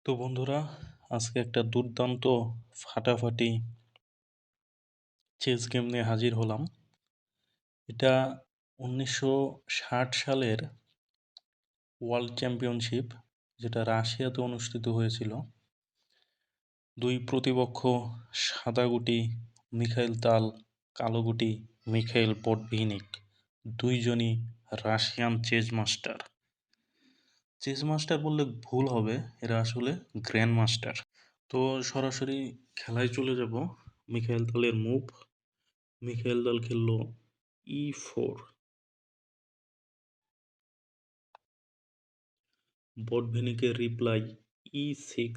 তো বন্ধুরা, আজকে একটা দুর্দান্ত ফাটাফাটি চেস গেম নিয়ে হাজির হলাম। এটা 1960 সালের ওয়ার্ল্ড চ্যাম্পিয়নশিপ, যেটা রাশিয়াতে অনুষ্ঠিত হয়েছিল। দুই প্রতিপক্ষ সাদা গুটি মিখাইল তাল, কালো গুটি মিখাইল পটভিনিক, দুইজনই Russian chess master. Chess master বললে ভুল হবে, এরা আসলে গ্র্যান্ড মাস্টার। তো সরাসরি খেলায় চলে যাব। মিখাইল তালের মুভ, মিখাইল তাল খেললো E4, বটভিনিকের reply E6,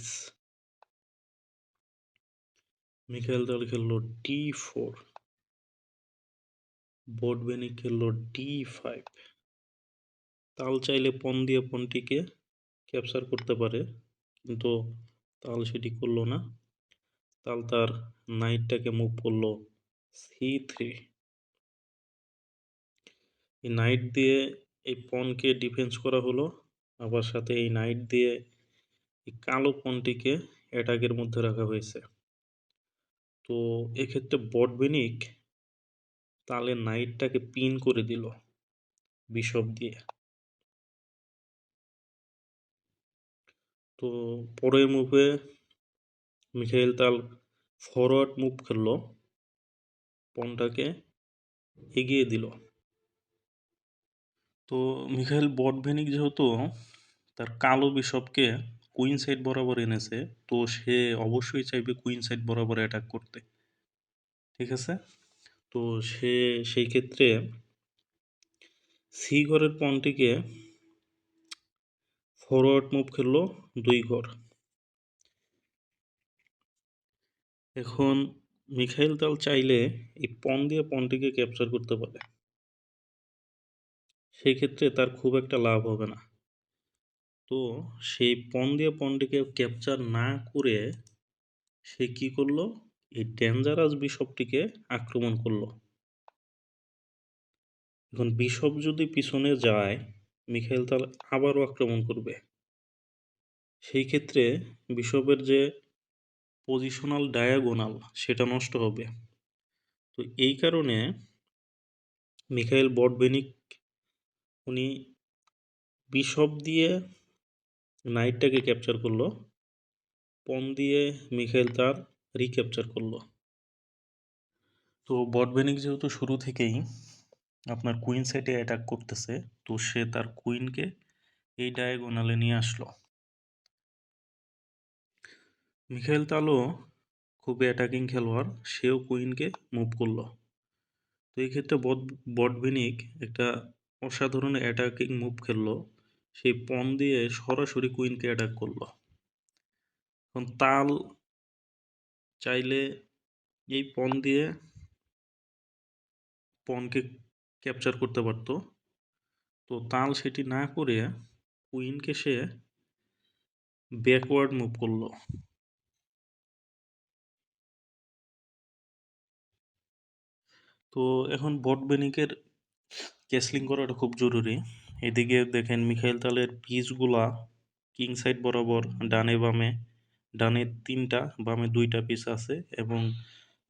Mikhail Tal খেললো D4, বটভিনিক খেললো D5। তাল চাইলে পণ দিয়ে পণটিকে ক্যাপচার করতে পারে, কিন্তু তাল সেটি করলো না। তাল তার নাইটটাকে মুভ করলো C3। এই নাইট দিয়ে এই পণকে ডিফেন্স করা হলো, আবার সাথে এই নাইট দিয়ে এই কালো পণটিকে অ্যাটাকের মধ্যে রাখা হয়েছে। তো এক্ষেত্রে বটভিনিক তালের নাইটটাকে পিন করে দিল বিশপ দিয়ে। তো পরের মুভে মিখাইল তাল ফরওয়ার্ড মুভ খেললো, পণটাকে এগিয়ে দিল। তো মিখাইল বটভিনিক যেহেতু তার কালো বিশপকে কুইন সাইড বরাবর এনেছে, তো সে অবশ্যই চাইবে কুইন সাইড বরাবর অ্যাটাক করতে, ঠিক আছে? তো সে সেই ক্ষেত্রে সি ঘরের পণটিকে ফরওয়ার্ড মুভ খেললো 2 ঘর। এখন মিখাইল তাল চাইলে এই পণ দিয়ে পণটিকে ক্যাপচার করতে পারে, সেই ক্ষেত্রে তার খুব একটা লাভ হবে না। তো সেই পণ দিয়ে পণটিকে ক্যাপচার না করে সে কি করলো, এই ডেঞ্জারাস বিশপটিকে আক্রমণ করলো। এখন বিশপ যদি পিছনে যায়, মিখাইল তাল আবারও আক্রমণ করবে। সেই ক্ষেত্রে বিশপের যে পজিশনাল ডায়াগোনাল সেটা নষ্ট হবে। তো এই কারণে মিখাইল বটভিনিক উনি বিশপ দিয়ে নাইটটাকে ক্যাপচার করলো, পণ দিয়ে মিখাইল তার রিক্যাপচার করলো। তো বটভিনিক যেহেতু শুরু থেকেই আপনার কুইন সাইডে অ্যাটাক করতেছে, তো সে তার কুইনকে এই ডায়াগোনালে নিয়ে আসলো। মিখাইল তালও খুবই অ্যাটাকিং খেলোয়াড়, সেও কুইনকে মুভ করলো। তো এই ক্ষেত্রে বটভিনিক একটা অসাধারণ অ্যাটাকিং মুভ খেললো, সেই পণ দিয়ে সরাসরি কুইনকে অ্যাটাক করলো। এখন তাল চাইলে এই পণ দিয়ে পণকে ক্যাপচার করতে পারতো, তো তাল সেটি না করে কুইনকে সে ব্যাকওয়ার্ড মুভ করলো। তো এখন বটভিনিকের ক্যাসলিং করাটা খুব জরুরি। এদিকে দেখেন মিখাইল তালের পিসগুলা কিং সাইড বরাবর ডানে বামে, ডানে 3টা বামে 2টা পিস আছে, এবং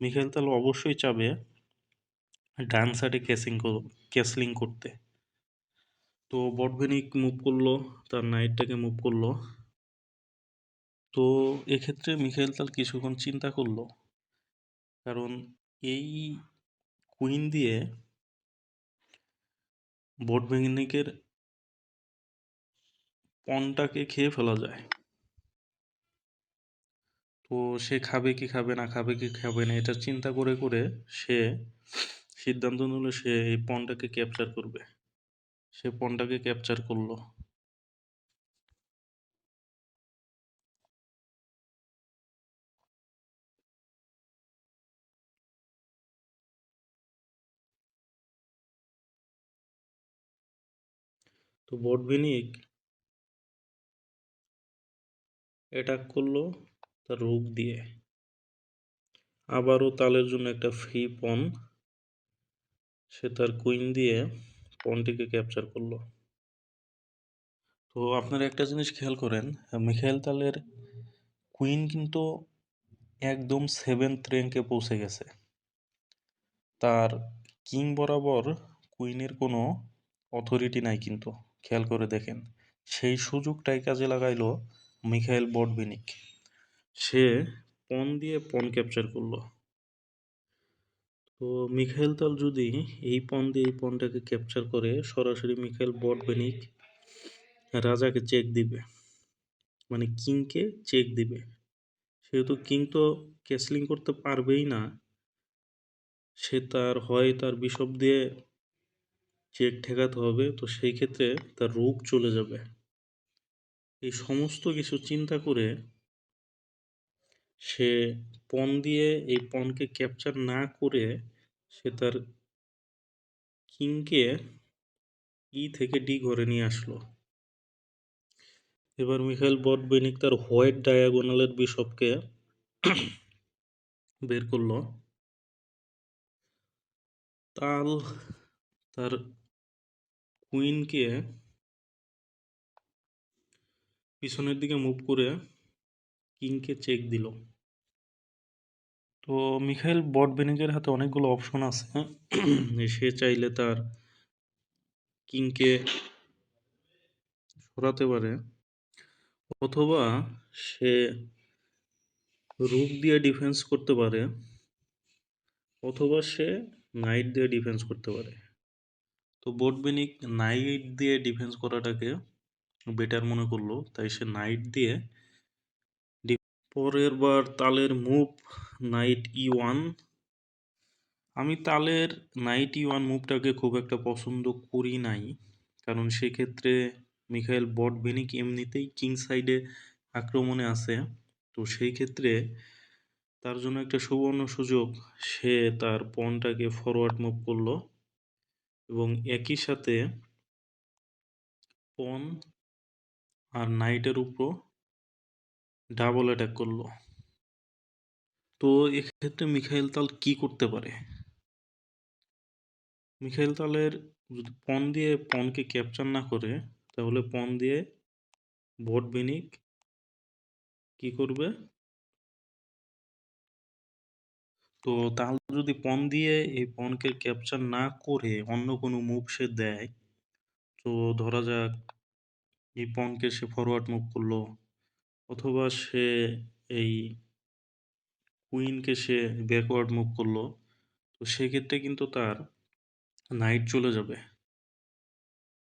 মিখাইল তাল অবশ্যই চাবে ডান সাইডে ক্যাসলিং করতে। তো বটভিনিক মুভ করলো, তার নাইটটাকে মুভ করলো। তো এক্ষেত্রে মিখাইল তাল কিছুক্ষণ চিন্তা করলো, কারণ এই কুইন দিয়ে বটভিনিকের পণটাকে খেয়ে ফেলা যায়। তো সে খাবে কি খাবে না, খাবে কি খাবে না, এটা চিন্তা করে করে সে সিদ্ধান্ত নিল সে এই পণটাকে ক্যাপচার করবে। সে পণটাকে ক্যাপচার করলো। তো বটভিনিক অ্যাটাক করলো তার রুক দিয়ে। আবারও তালের জন্য একটা ফ্রি পণ, সে তার কুইন দিয়ে পণটিকে ক্যাপচার করলো। তো আপনারা একটা জিনিস খেয়াল করেন, মিখাইল তালের কুইন কিন্তু একদম 7th র্যাঙ্কে পৌঁছে গেছে। তার কিং বরাবর কুইনের কোনো অথরিটি নাই কিন্তু, খেয়াল করে দেখেন। সেই সুযোগটাই কাজে লাগাইলো মিখাইল বটভিনিক। সে পন দিয়ে পন ক্যাপচার করলো। তো মিখাইল তাল যদি এই পন দিয়ে এই পনটাকে ক্যাপচার করে, সরাসরি মিখাইল বটভিনিক রাজাকে চেক দিবে, মানে কিংকে চেক দিবে। সেহেতু কিং তো ক্যাসলিং করতে পারবেই না, সে তার হয় তার বিশপ দিয়ে চেক ঠেকাতে হবে, তো সেই ক্ষেত্রে তার রুক চলে যাবে। এই সমস্ত কিছু চিন্তা করে সে পন দিয়ে এই পনকে ক্যাপচার না করে সে তার কিংকে ই থেকে ডি ঘরে নিয়ে আসলো। এবার মিখাইল বটভিনিক তার হোয়াইট ডায়াগোনালের বিশপকে বের করলো। তাল তার কুইনকে পিছনের দিকে মুভ করে কিংকে চেক দিল। তো মিখাইল বটভিনিকের হাতে অনেকগুলো অপশন আছে। সে চাইলে তার কিংকে সরাতে পারে, অথবা সে রুক দিয়ে ডিফেন্স করতে পারে, অথবা সে নাইট দিয়ে ডিফেন্স করতে পারে। তো বটভিনিক নাইট দিয়ে ডিফেন্স করাটাকে বেটার মনে করলো, তাই সে নাইট দিয়ে পরের বার তালের মুভ নাইট E1। আমি তালের নাইট E1 মুভটাকে খুব একটা পছন্দ করি নাই, কারণ সেক্ষেত্রে মিখাইল বটভিনিক এমনিতেই কিং সাইডে আক্রমণে আছে। তো সেই ক্ষেত্রে তার জন্য একটা সুবর্ণ সুযোগ, সে তার পনটাকে ফরওয়ার্ড মুভ করলো এবং একই সাথে পন আর নাইটের উপর ডাবল অ্যাটাক করলো। তো এক্ষেত্রে মিখাইল তাল কি করতে পারে? মিখাইল তালের যদি পন দিয়ে পনকে ক্যাপচার না করে, তাহলে পন দিয়ে বটভিনিক কি করবে? তো তাল যদি পন দিয়ে এই পনকে ক্যাপচার না করে অন্য কোনো মুভ সে দেয়, তো ধরা যাক এই পনকে সে ফরওয়ার্ড মুভ করলো, অথবা সে এই কুইনকে সে ব্যাকওয়ার্ড মুভ করলো, তো সেক্ষেত্রে কিন্তু তার নাইট চলে যাবে।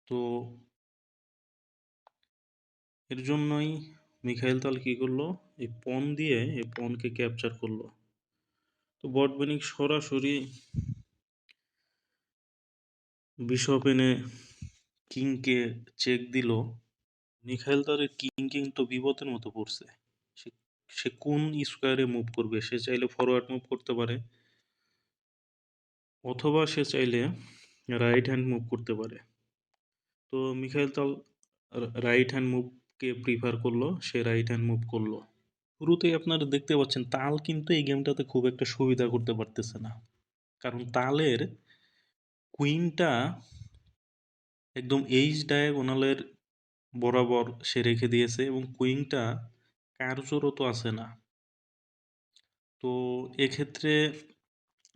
তো এর জন্যই মিখাইল তাল কি করলো, এই পন দিয়ে এই পনকে ক্যাপচার করলো। তো বটভিনিক সরাসরি বিশপ এনে কিংকে চেক দিল। মিখাইল তালের কিং কিন্তু বিপদের মতো পড়ছে। সে সে কোন স্কোয়ারে মুভ করবে? সে চাইলে ফরওয়ার্ড মুভ করতে পারে, অথবা সে চাইলে রাইট হ্যান্ড মুভ করতে পারে। তো Mikhail Tal right hand মুভকে prefer করলো, সে রাইট হ্যান্ড মুভ করলো। শুরুতেই আপনারা দেখতে পাচ্ছেন তাল কিন্তু এই গেমটাতে খুব একটা সুবিধা করতে পারতেছে না, কারণ তালের কুইনটা একদম এইচ ডায়াগোনালের বরাবর সে রেখে দিয়েছে এবং কুইনটা কার্যরত আছে না। তো এক্ষেত্রে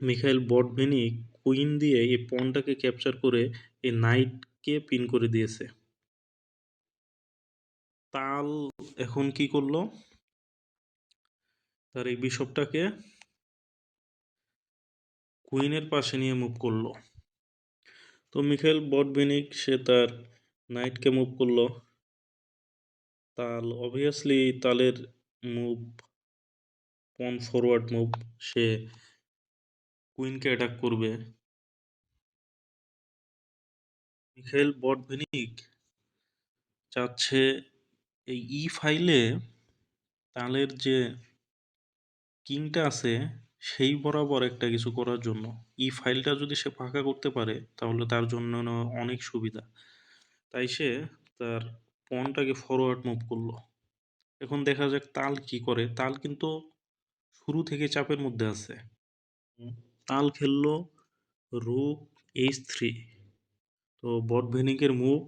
মিখাইল বটভিনিক কুইন দিয়ে এই পনটাকে ক্যাপচার করে এই নাইটকে পিন করে দিয়েছে। তাল এখন কি করলো, তার এই বিশপটাকে কুইনের পাশে নিয়ে মুভ করলো। তো মিখাইল বটভিনিক সে তার নাইটকে মুভ করলো। তাল অবভিয়াসলি তালের মুভ পন ফরওয়ার্ড মুভ, সে কুইনকে অ্যাটাক করবে। মিখাইল বটভিনিক চাচ্ছে এই ফাইলে তালের যে কিংটা আছে সেই বরাবর একটা কিছু করার জন্য। ফাইলটা যদি সে ফাঁকা করতে পারে তাহলে তার জন্য অনেক সুবিধা। তাই সে তার পনটাকে ফরওয়ার্ড মুভ করলো। এখন দেখা যাক তাল কি করে। তাল কিন্তু শুরু থেকে চাপের মধ্যে আছে। তাল খেললো রুক H3। তো বটভিনিকের মুভ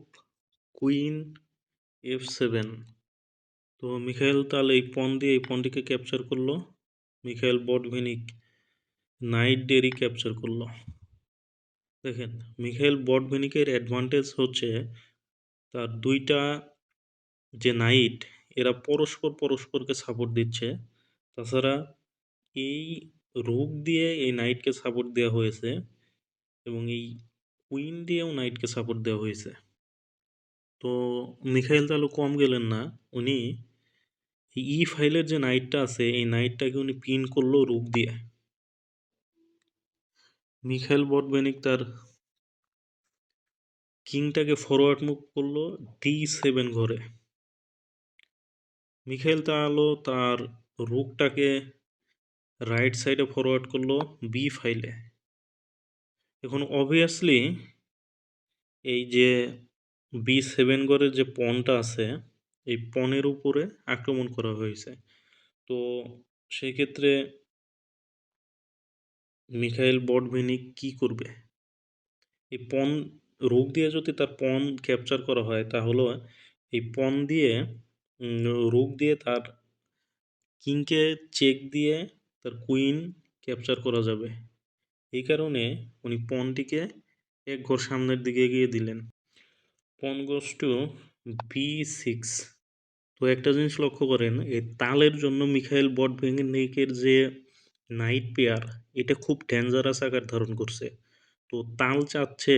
কুইন F7। তো মিখাইল তাল এই পণ দিয়ে এই পণটিকে ক্যাপচার করলো, মিখাইল বটভিনিক নাইট ডেরি ক্যাপচার করলো। দেখেন মিখাইল বটভিনিকের অ্যাডভান্টেজ হচ্ছে তার দুইটা যে নাইট এরা পরস্পরকে সাপোর্ট দিচ্ছে। তাছাড়া এই রুক দিয়ে এই নাইটকে সাপোর্ট দেওয়া হয়েছে এবং এই কুইন দিয়েও নাইটকে সাপোর্ট দেওয়া হয়েছে। তো মিখাইল তালু কম গেলেন না, উনি ই ফাইলের যে নাইটটা আছে এই নাইটটাকে উনি পিন করলো রুক দিয়ে। মিখাইল বটবেনিক তার কিংটাকে ফরওয়ার্ড মুভ করলো D7 ঘরে। মিখাইল তালো তার রুকটাকে রাইট সাইডে ফরওয়ার্ড করলো বি ফাইলে। এখন অবভিয়াসলি এই যে B7 ঘরের যে পণটা আছে এই পণের উপরে আক্রমণ করা হয়েছে। তো সেই ক্ষেত্রে মিখাইল বটভিনিক কি করবে? এই পণ রুক দিয়ে যদি তার পণ ক্যাপচার করা হয় তাহলে এই পণ দিয়ে রুক দিয়ে তার কিংকে চেক দিয়ে তার কুইন ক্যাপচার করা যাবে। এই কারণে উনি পণটিকে এক ঘর সামনের দিকে এগিয়ে দিলেন। পণ গোস টু B6। তো একটা জিনিস লক্ষ্য করেন, এই তালের জন্য মিখাইল বটভিনিকের যে নাইট পেয়ার এটা খুব ডেঞ্জারাস আকার ধারণ করছে। তো তাল চাচ্ছে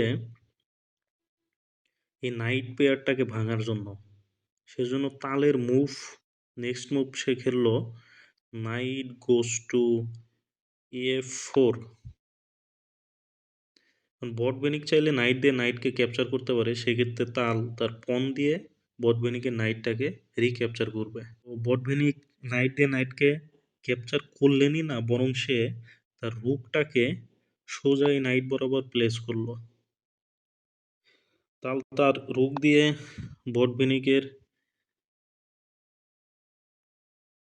এই নাইট পেয়ারটাকে ভাঙার জন্য। সেজন্য তালের নেক্সট মুভ সে খেললো নাইট গোস টু A4। বটবেনিক চাইলে নাইট দিয়ে নাইটকে ক্যাপচার করতে পারে, সেক্ষেত্রে তাল তার পণ দিয়ে বটবেনিকের নাইটটাকে রিক্যাপচার করবে। তো বটবেনিক নাইট দিয়ে নাইটকে ক্যাপচার করলেনই না, বরং সে তার রুকটাকে সোজা এই নাইট বরাবর প্লেস করলো। তাল তার রুক দিয়ে বটবেনিকের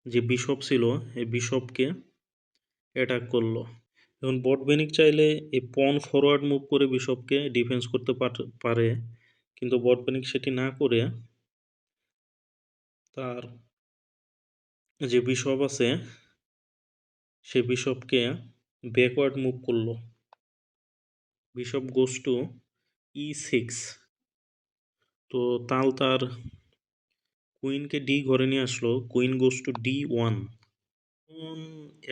যে বিশপ ছিল এই বিশপকে অ্যাটাক করলো। এখন বটবেনিক চাইলে এই পণ ফরওয়ার্ড মুভ করে বিশপকে ডিফেন্স করতে পারে, কিন্তু বটবেনিক সেটি না করে তার যে বিশপ আছে সে বিশপকে ব্যাকওয়ার্ড মুভ করলো। Bishop goes to E6। তো তাল তার কুইনকে ডি ঘরে নিয়ে আসলো, কুইন গোস টু D1।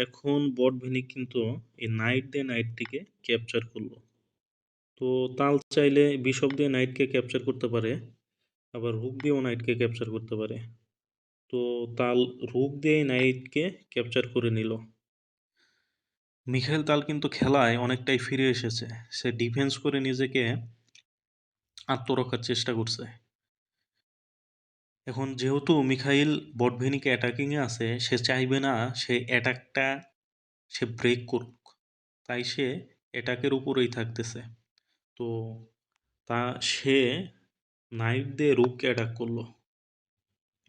এখন বটবেনিক কিন্তু এই নাইট দিয়ে নাইটটিকে ক্যাপচার করলো। তো তাল চাইলে বিশপ দিয়ে নাইটকে ক্যাপচার করতে পারে, আবার রুক দিয়েও নাইটকে ক্যাপচার করতে পারে। তো তাল রুক দিয়ে নাইটকে ক্যাপচার করে নিল। মিখাইল তাল কিন্তু খেলায় অনেকটাই ফিরে এসেছে, সে ডিফেন্স করে নিজেকে আত্মরক্ষার চেষ্টা করছে। এখন যেহেতু মিখাইল বটভিনিকে অ্যাটাকিংয়ে আছে, সে চাইবে না সে অ্যাটাকটা সে ব্রেক করুক, তাই সে অ্যাটাকের উপরেই থাকতেছে। তো সে নাইট দিয়ে রুককে অ্যাটাক করলো।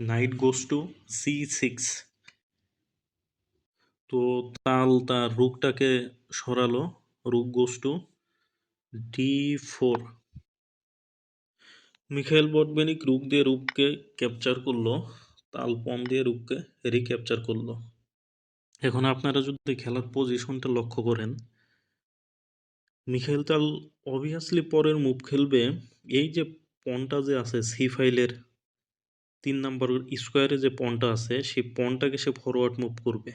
Night goes to C6। তো তাল তার রুকটাকে সরালো, রুক গোস টু D4। মিখাইল বটবেনিক রুক দিয়ে রুককে ক্যাপচার করলো, তাল পণ দিয়ে রুককে রিক্যাপচার করলো। এখন আপনারা যদি খেলার পজিশনটা লক্ষ্য করেন, মিখাইল তাল অবভিয়াসলি পরের মুভ খেলবে এই যে পণটা যে আছে সি ফাইলের 3 নাম্বার স্কোয়ারে যে পণটা আছে সেই পণটাকে সে ফরওয়ার্ড মুভ করবে।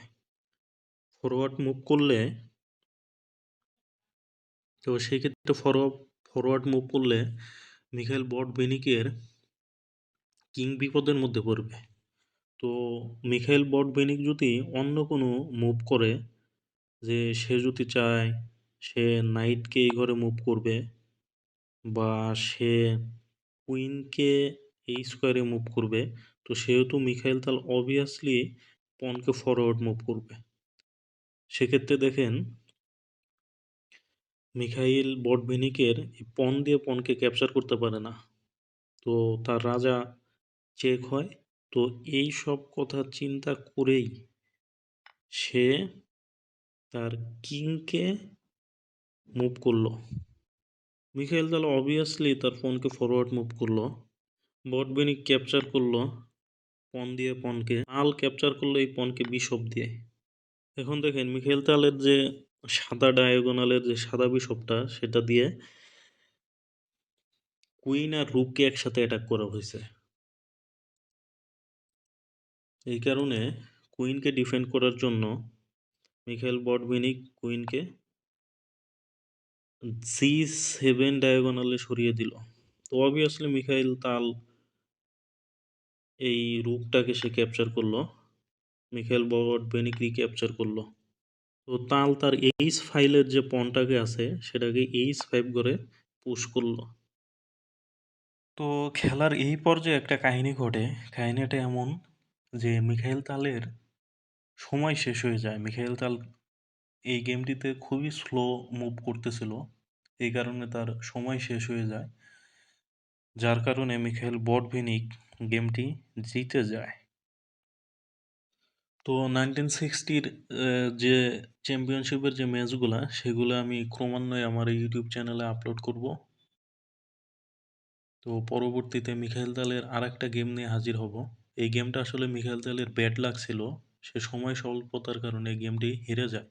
ফরওয়ার্ড মুভ করলে তো সেই ক্ষেত্রে ফরওয়ার্ড মুভ করলে মিখাইল বটবেনিকের কিং বিপদের মধ্যে পড়বে। তো মিখাইল বটবেনিক যদি অন্য কোনো মুভ করে, যে সে যদি চায় সে নাইটকে এই ঘরে মুভ করবে বা সে কুইনকে এই স্কোয়ারে মুভ করবে, তো সেহেতু Mikhail Tal obviously পণকে forward move করবে। সেক্ষেত্রে দেখেন মিখাইল বটভিনিকের পণ দিয়ে পণকে ক্যাপচার করতে পারে না, তো তার রাজা চেক হয়। তো এই সব কথা চিন্তা করেই সে তার কিংকে মুভ করলো। মিখাইল তাহলে অবভিয়াসলি তার ফোনকে ফরওয়ার্ড মুভ করলো, বটবেনিক ক্যাপচার করলো, পন দিয়ে পনকে তাল ক্যাপচার করলো এই পনকে বিশপ দিয়ে। এখন দেখেন মিখাইল তালের যে সাদা ডায়াগোনালের যে সাদা বিশপটা সেটা দিয়ে কুইন আর রুককে একসাথে অ্যাটাক করা হয়েছে। এই কারণে কুইনকে ডিফেন্ড করার জন্য মিখাইল বটভিনিক কুইনকে C7 ডায়াগোনালে সরিয়ে দিল। তো অবভিয়াসলি মিখাইল তাল এই রুকটাকে সে ক্যাপচার করলো, মিখাইল বটভিনিক রিক্যাপচার করলো। তো তাল তার H5 যে পনটাকে আছে সেটাকে H5 করে পুশ করলো। তো খেলার এই পর্যায়ে একটা কাহিনী ঘটে। কাহিনীটা এমন যে মিখাইল তালের সময় শেষ হয়ে যায়। মিখাইল তাল এই গেমটিতে খুবই স্লো মুভ করতেছিল, এই কারণে তার সময় শেষ হয়ে যায়, যার কারণে মিখাইল বটভিনিক গেমটি জিতে যায়। তো 1960-র যে চ্যাম্পিয়নশিপের যে ম্যাচগুলা সেগুলো আমি ক্রমান্বয়ে আমার ইউটিউব চ্যানেলে আপলোড করব। তো পরবর্তীতে মিখাইল তালের আর একটা গেম নিয়ে হাজির হব। এই গেমটা আসলে মিখাইল তালের ব্যাড লাক ছিল, সে সময় স্বল্পতার কারণে গেমটি হেরে যায়।